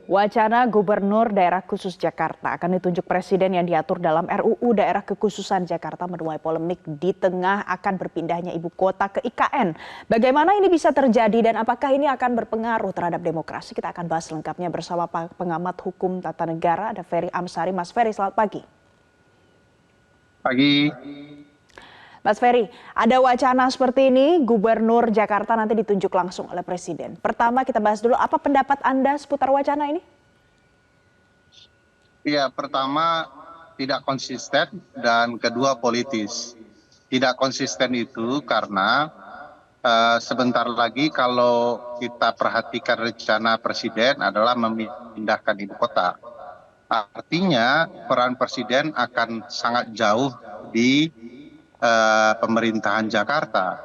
Wacana Gubernur Daerah Khusus Jakarta akan ditunjuk Presiden yang diatur dalam RUU Daerah Kekhususan Jakarta menuai polemik di tengah akan berpindahnya ibu kota ke IKN. Bagaimana ini bisa terjadi dan apakah ini akan berpengaruh terhadap demokrasi? Kita akan bahas lengkapnya bersama pengamat hukum tata negara, ada Ferry Amsari. Mas Ferry, selamat pagi. Pagi. Mas Ferry, ada wacana seperti ini, Gubernur Jakarta nanti ditunjuk langsung oleh Presiden. Pertama kita bahas dulu, apa pendapat Anda seputar wacana ini? Ya, pertama tidak konsisten dan kedua politis. Tidak konsisten itu karena sebentar lagi kalau kita perhatikan rencana Presiden adalah memindahkan ibu kota. Artinya peran Presiden akan sangat jauh di pemerintahan Jakarta.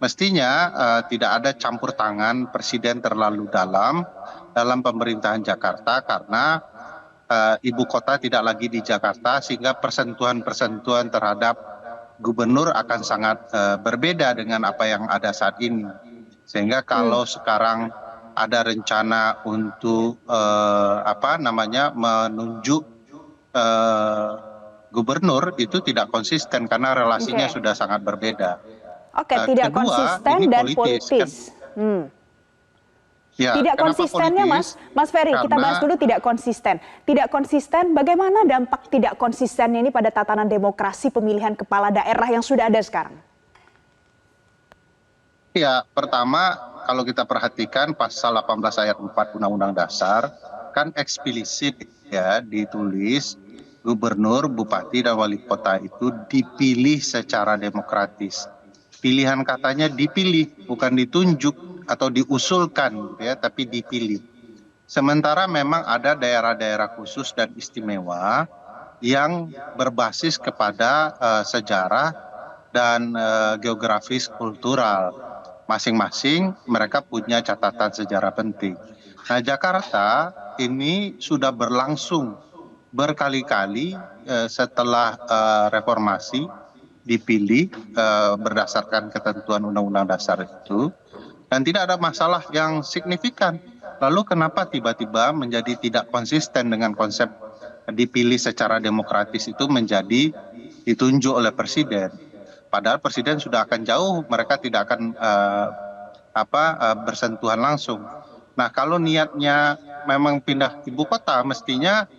Mestinya tidak ada campur tangan Presiden terlalu dalam pemerintahan Jakarta karena ibu kota tidak lagi di Jakarta sehingga persentuhan-persentuhan terhadap gubernur akan sangat berbeda dengan apa yang ada saat ini. Sehingga kalau sekarang ada rencana untuk menunjuk gubernur itu tidak konsisten karena relasinya sudah sangat berbeda. Oke, tidak Kedua, konsisten ini dan politis. politis. Ya, Tidak konsistennya politis? Mas Ferry, kita bahas dulu tidak konsisten. Tidak konsisten, bagaimana dampak tidak konsistennya ini pada tatanan demokrasi pemilihan kepala daerah yang sudah ada sekarang? Ya, pertama kalau kita perhatikan pasal 18 ayat 4 Undang-Undang Dasar kan eksplisit ya ditulis gubernur, bupati, dan wali kota itu dipilih secara demokratis. Pilihan katanya dipilih, bukan ditunjuk atau diusulkan, gitu ya, tapi dipilih. Sementara memang ada daerah-daerah khusus dan istimewa yang berbasis kepada sejarah dan geografis kultural. Masing-masing mereka punya catatan sejarah penting. Nah, Jakarta ini sudah berlangsung berkali-kali setelah reformasi dipilih berdasarkan ketentuan Undang-Undang Dasar itu dan tidak ada masalah yang signifikan. Lalu kenapa tiba-tiba menjadi tidak konsisten dengan konsep dipilih secara demokratis itu menjadi ditunjuk oleh Presiden? Padahal Presiden sudah akan jauh, mereka tidak akan bersentuhan langsung. Nah, kalau niatnya memang pindah ibu kota, mestinya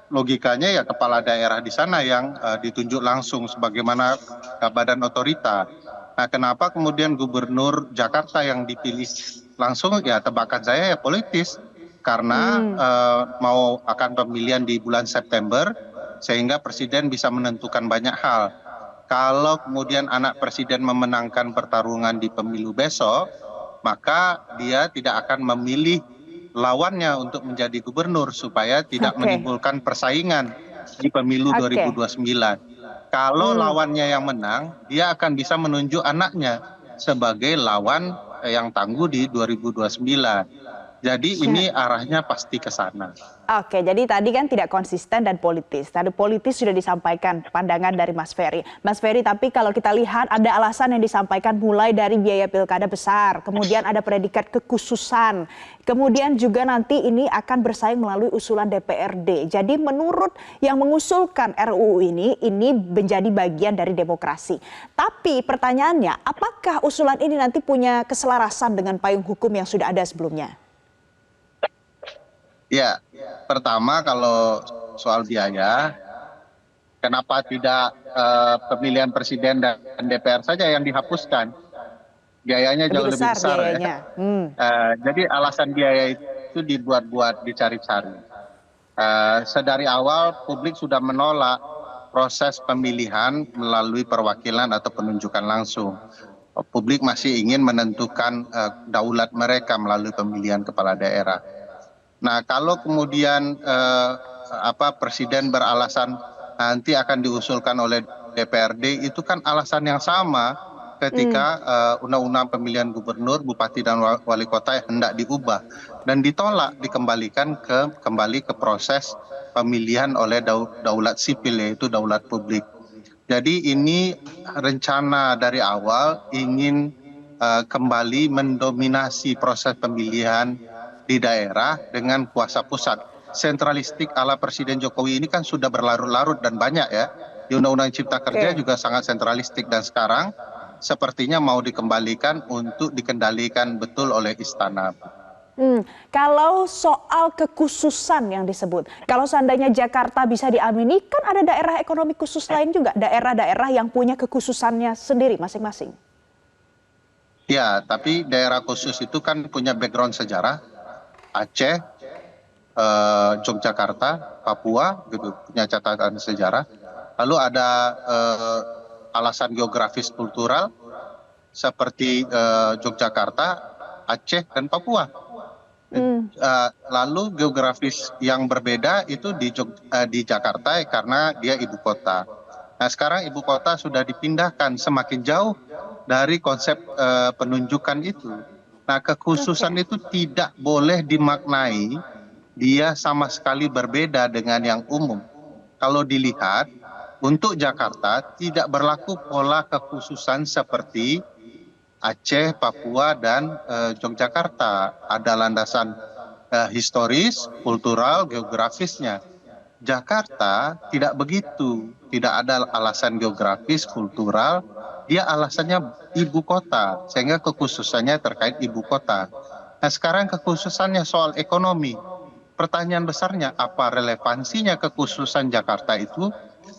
logikanya ya kepala daerah di sana yang ditunjuk langsung sebagaimana badan otorita. Nah, kenapa kemudian gubernur Jakarta yang dipilih langsung? Ya tebakan saya ya politis karena mau akan pemilihan di bulan September sehingga Presiden bisa menentukan banyak hal. Kalau kemudian anak Presiden memenangkan pertarungan di pemilu besok, maka dia tidak akan memilih lawannya untuk menjadi gubernur supaya tidak menimbulkan persaingan di pemilu 2029. Kalau lawannya yang menang, dia akan bisa menunjuk anaknya sebagai lawan yang tangguh di 2029. Jadi ini arahnya pasti ke sana. Oke, jadi tadi kan tidak konsisten dan politis. Tadi politis sudah disampaikan pandangan dari Mas Ferry. Mas Ferry, tapi kalau kita lihat ada alasan yang disampaikan mulai dari biaya pilkada besar, kemudian ada predikat kekhususan, kemudian juga nanti ini akan bersaing melalui usulan DPRD. Jadi menurut yang mengusulkan RUU ini menjadi bagian dari demokrasi. Tapi pertanyaannya, apakah usulan ini nanti punya keselarasan dengan payung hukum yang sudah ada sebelumnya? Ya, pertama kalau soal biaya, kenapa tidak pemilihan Presiden dan DPR saja yang dihapuskan? Biayanya jauh lebih besar ya. Jadi alasan biaya itu dibuat-buat, dicari-cari. Sedari awal publik sudah menolak proses pemilihan melalui perwakilan atau penunjukan langsung. Publik masih ingin menentukan daulat mereka melalui pemilihan kepala daerah. Nah, kalau kemudian Presiden beralasan nanti akan diusulkan oleh DPRD, itu kan alasan yang sama ketika undang-undang pemilihan gubernur, bupati, dan wali kota hendak diubah dan ditolak, dikembalikan kembali ke proses pemilihan oleh daulat sipil, yaitu daulat publik. Jadi ini rencana dari awal ingin kembali mendominasi proses pemilihan di daerah dengan kuasa pusat. Sentralistik ala Presiden Jokowi ini kan sudah berlarut-larut dan banyak ya. Di Undang-Undang Cipta Kerja Oke. juga sangat sentralistik dan sekarang sepertinya mau dikembalikan untuk dikendalikan betul oleh istana. Kalau soal kekhususan yang disebut, kalau seandainya Jakarta bisa diamini, kan ada daerah ekonomi khusus lain juga, daerah-daerah yang punya kekhususannya sendiri masing-masing. Ya, tapi daerah khusus itu kan punya background sejarah. Aceh, Yogyakarta, Papua, gitu punya catatan sejarah. Lalu ada alasan geografis kultural seperti Yogyakarta, Aceh, dan Papua. Lalu geografis yang berbeda itu di Jakarta karena dia ibu kota. Nah sekarang ibu kota sudah dipindahkan semakin jauh dari konsep penunjukan itu. Nah kekhususan itu tidak boleh dimaknai dia sama sekali berbeda dengan yang umum. Kalau dilihat untuk Jakarta tidak berlaku pola kekhususan seperti Aceh, Papua, dan Yogyakarta. Ada landasan historis, kultural, geografisnya. Jakarta tidak begitu, tidak ada alasan geografis, kultural, dia alasannya ibu kota, sehingga kekhususannya terkait ibu kota. Nah sekarang kekhususannya soal ekonomi. Pertanyaan besarnya, apa relevansinya kekhususan Jakarta itu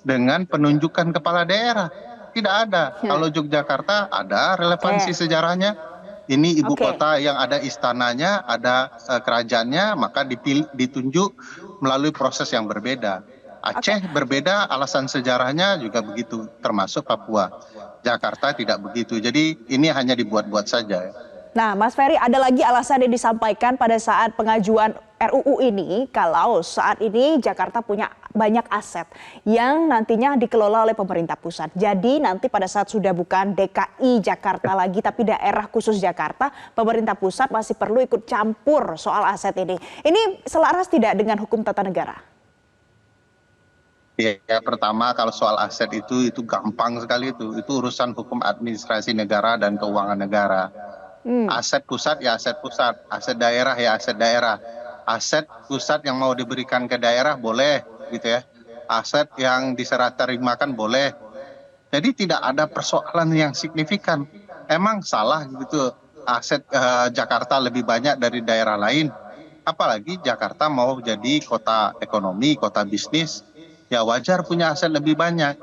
dengan penunjukan kepala daerah? Tidak ada. Kalau Yogyakarta ada relevansi Oke. sejarahnya. Ini ibu Oke. kota yang ada istananya, ada kerajaannya, maka ditunjuk melalui proses yang berbeda. Oke. Aceh berbeda, alasan sejarahnya juga begitu, termasuk Papua. Jakarta tidak begitu. Jadi ini hanya dibuat-buat saja. Nah, Mas Ferry, ada lagi alasan yang disampaikan pada saat pengajuan RUU ini, kalau saat ini Jakarta punya banyak aset yang nantinya dikelola oleh pemerintah pusat. Jadi nanti pada saat sudah bukan DKI Jakarta lagi, tapi daerah khusus Jakarta, pemerintah pusat masih perlu ikut campur soal aset ini. Ini selaras tidak dengan hukum tata negara? Ya, pertama kalau soal aset itu gampang sekali itu urusan hukum administrasi negara dan keuangan negara. Aset pusat ya aset pusat, aset daerah ya aset daerah. Aset pusat yang mau diberikan ke daerah boleh gitu ya. Aset yang diserah terimakan boleh. Jadi tidak ada persoalan yang signifikan. Emang salah gitu aset Jakarta lebih banyak dari daerah lain. Apalagi Jakarta mau jadi kota ekonomi, kota bisnis, ya wajar punya aset lebih banyak.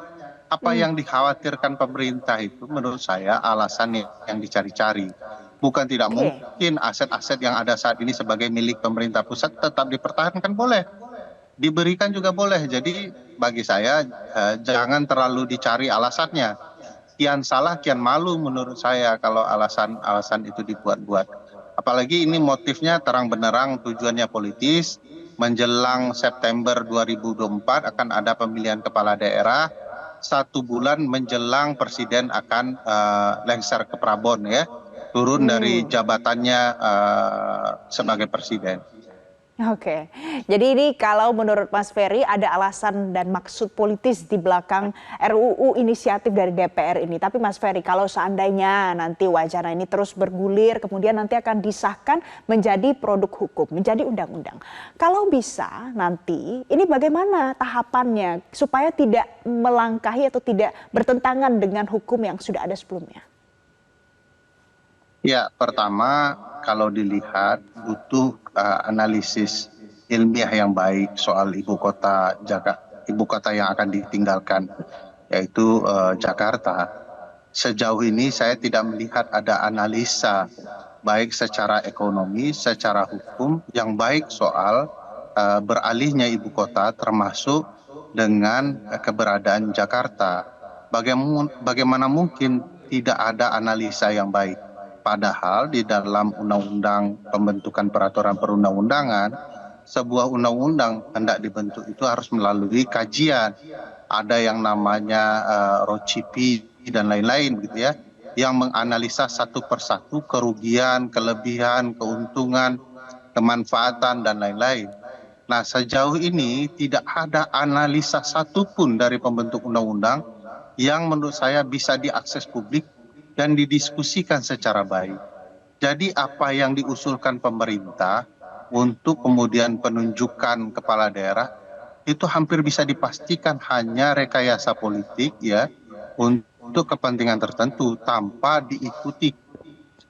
Apa yang dikhawatirkan pemerintah itu menurut saya alasan yang dicari-cari. Bukan tidak Oke. mungkin aset-aset yang ada saat ini sebagai milik pemerintah pusat tetap dipertahankan boleh. Diberikan juga boleh. Jadi bagi saya jangan terlalu dicari alasannya. Kian salah, kian malu menurut saya kalau alasan-alasan itu dibuat-buat. Apalagi ini motifnya terang benerang tujuannya politis. Menjelang September 2024 akan ada pemilihan kepala daerah. 1 bulan menjelang presiden akan lengser ke Prabon ya. Turun dari jabatannya sebagai presiden. Oke, jadi ini kalau menurut Mas Ferry ada alasan dan maksud politis di belakang RUU inisiatif dari DPR ini. Tapi Mas Ferry, kalau seandainya nanti wacana ini terus bergulir, kemudian nanti akan disahkan menjadi produk hukum, menjadi undang-undang. Kalau bisa nanti, ini bagaimana tahapannya supaya tidak melangkahi atau tidak bertentangan dengan hukum yang sudah ada sebelumnya? Ya, pertama kalau dilihat butuh analisis ilmiah yang baik soal ibu kota yang akan ditinggalkan, yaitu Jakarta. Sejauh ini saya tidak melihat ada analisa baik secara ekonomi, secara hukum yang baik soal beralihnya ibu kota, termasuk dengan keberadaan Jakarta. Bagaimana mungkin tidak ada analisa yang baik? Padahal di dalam undang-undang pembentukan peraturan perundang-undangan, sebuah undang-undang hendak dibentuk itu harus melalui kajian. Ada yang namanya ROCP dan lain-lain gitu ya, yang menganalisa satu persatu kerugian, kelebihan, keuntungan, kemanfaatan dan lain-lain. Nah sejauh ini tidak ada analisa satupun dari pembentuk undang-undang yang menurut saya bisa diakses publik dan didiskusikan secara baik. Jadi apa yang diusulkan pemerintah untuk kemudian penunjukan kepala daerah itu hampir bisa dipastikan hanya rekayasa politik ya untuk kepentingan tertentu tanpa diikuti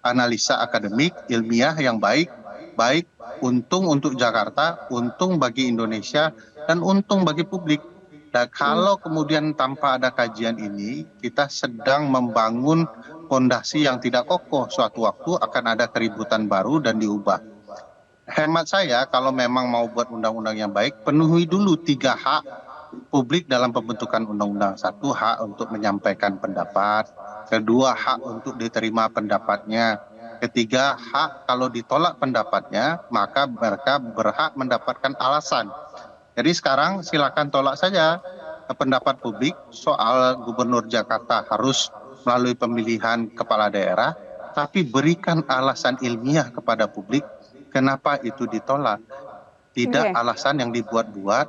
analisa akademik ilmiah yang baik, baik untung untuk Jakarta, untung bagi Indonesia, dan untung bagi publik. Dan kalau kemudian tanpa ada kajian ini, kita sedang membangun fondasi yang tidak kokoh. Suatu waktu akan ada keributan baru dan diubah. Hemat saya, kalau memang mau buat undang-undang yang baik, penuhi dulu 3 hak publik dalam pembentukan undang-undang. 1, hak untuk menyampaikan pendapat. 2, hak untuk diterima pendapatnya. 3, hak kalau ditolak pendapatnya, maka mereka berhak mendapatkan alasan. Jadi sekarang silakan tolak saja pendapat publik soal Gubernur Jakarta harus melalui pemilihan kepala daerah, tapi berikan alasan ilmiah kepada publik kenapa itu ditolak. Tidak alasan yang dibuat-buat,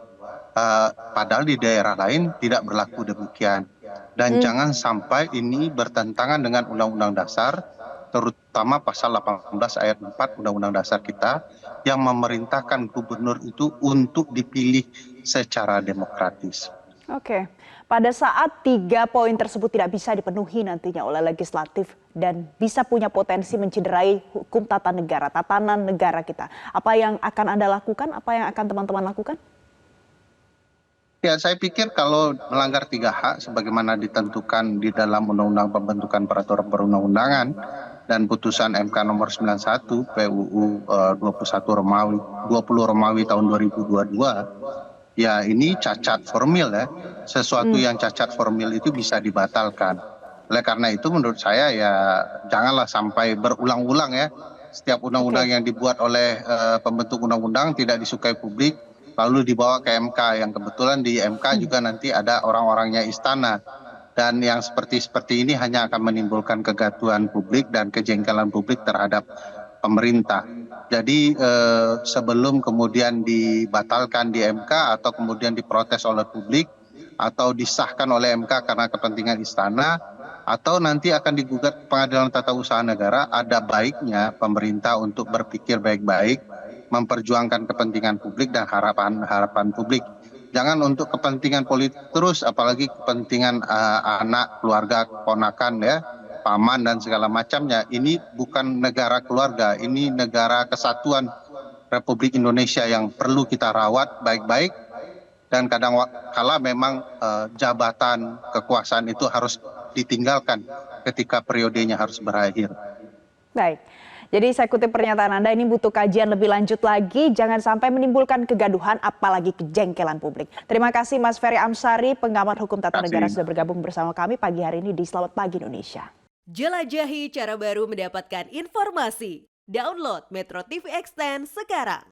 padahal di daerah lain tidak berlaku demikian. Dan jangan sampai ini bertentangan dengan Undang-Undang Dasar, terutama pasal 18 ayat 4 Undang-Undang Dasar kita yang memerintahkan gubernur itu untuk dipilih secara demokratis. Oke, pada saat 3 poin tersebut tidak bisa dipenuhi nantinya oleh legislatif dan bisa punya potensi mencederai hukum tata negara, tatanan negara kita. Apa yang akan Anda lakukan? Apa yang akan teman-teman lakukan? Ya, saya pikir kalau melanggar 3 hak sebagaimana ditentukan di dalam Undang-Undang Pembentukan Peraturan Perundang-undangan dan putusan MK nomor 91 PUU 20 Romawi tahun 2022, ya ini cacat formil ya. Sesuatu yang cacat formil itu bisa dibatalkan. Oleh karena itu menurut saya ya janganlah sampai berulang-ulang ya. Setiap undang-undang yang dibuat oleh pembentuk undang-undang tidak disukai publik, lalu dibawa ke MK, yang kebetulan di MK juga nanti ada orang-orangnya istana. Dan yang seperti ini hanya akan menimbulkan kegaduhan publik dan kejengkelan publik terhadap pemerintah. Jadi sebelum kemudian dibatalkan di MK atau kemudian diprotes oleh publik atau disahkan oleh MK karena kepentingan istana, atau nanti akan digugat ke Pengadilan Tata Usaha Negara, ada baiknya pemerintah untuk berpikir baik-baik, memperjuangkan kepentingan publik dan harapan publik. Jangan untuk kepentingan politik terus, apalagi kepentingan anak, keluarga, keponakan ya, paman dan segala macamnya. Ini bukan negara keluarga, ini negara kesatuan Republik Indonesia yang perlu kita rawat baik-baik. Dan kadang kala memang jabatan kekuasaan itu harus ditinggalkan ketika periodenya harus berakhir. Baik. Jadi saya kutip pernyataan Anda, ini butuh kajian lebih lanjut lagi, jangan sampai menimbulkan kegaduhan apalagi kejengkelan publik. Terima kasih Mas Ferry Amsari, pengamat hukum tata negara sudah bergabung bersama kami pagi hari ini di Selamat Pagi Indonesia. Jelajahi cara baru mendapatkan informasi. Download Metro TV Extend sekarang.